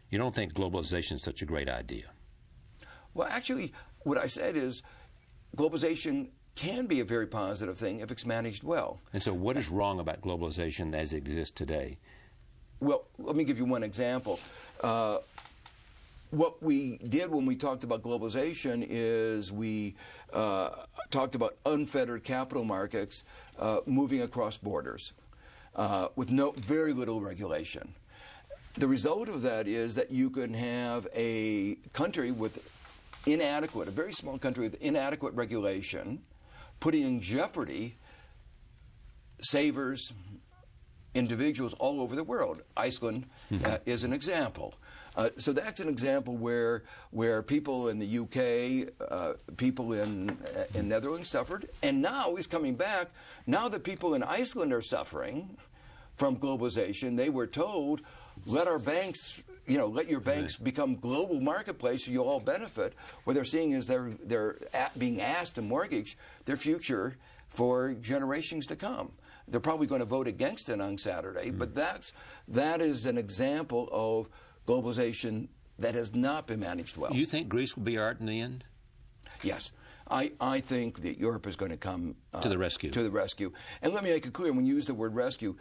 You don't think globalization is such a great idea? Well, actually, what I said is globalization can be a very positive thing if it's managed well. And so what is wrong about globalization as it exists today? Well, let me give you one example. What we did when we talked about globalization is we talked about unfettered capital markets moving across borders with very little regulation. The result of that is that you can have a country with a very small country with inadequate regulation, putting in jeopardy savers, individuals all over the world. Iceland is an example. So that's an example where people in the UK, people in Netherlands suffered, and now he's coming back. Now that people in Iceland are suffering from globalization, they were told, let our banks, let your banks become global marketplace so you'll all benefit. What they're seeing is they're being asked to mortgage their future for generations to come. They're probably going to vote against it on Saturday, but that is an example of globalization that has not been managed well. You think Greece will be art in the end? Yes. I think that Europe is going to come to the rescue. To the rescue. And let me make it clear, when you use the word rescue,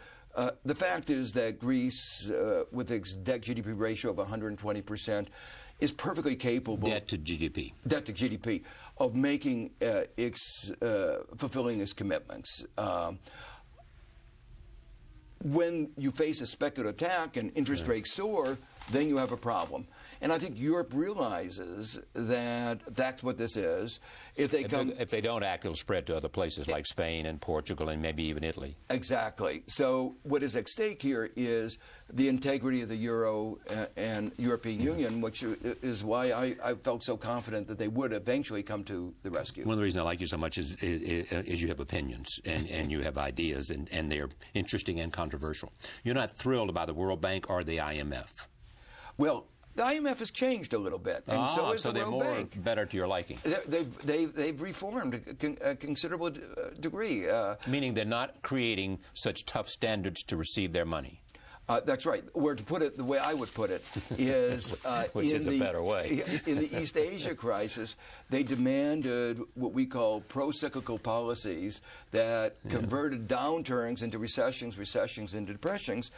the fact is that Greece, with its debt GDP ratio of 120%, is perfectly capable. Debt to GDP. Debt to GDP, of making fulfilling its commitments. When you face a speculative attack and interest rates soar, then you have a problem. And I think Europe realizes that that's what this is. If they don't act, it'll spread to other places like Spain and Portugal and maybe even Italy. Exactly. So what is at stake here is the integrity of the euro and European Union, which is why I felt so confident that they would eventually come to the rescue. One of the reasons I like you so much is you have opinions and you have ideas, and they're interesting and controversial. You're not thrilled by the World Bank or the IMF. Well, the IMF has changed a little bit, and so is the World Bank. They're better to your liking. They've reformed a considerable degree. Meaning they're not creating such tough standards to receive their money. That's right. Or to put it the way I would put it is... Which is a better way. In the East Asia crisis, they demanded what we call pro-cyclical policies that converted downturns into recessions, recessions into depressions.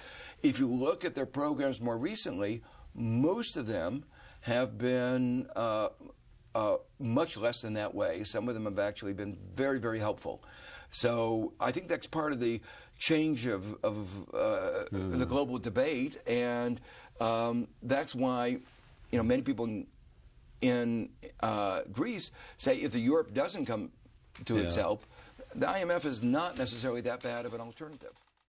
If you look at their programs more recently, most of them have been much less than that way. Some of them have actually been very, very helpful. So I think that's part of the change of the global debate, and that's why many people in Greece say if the Europe doesn't come to its help, the IMF is not necessarily that bad of an alternative.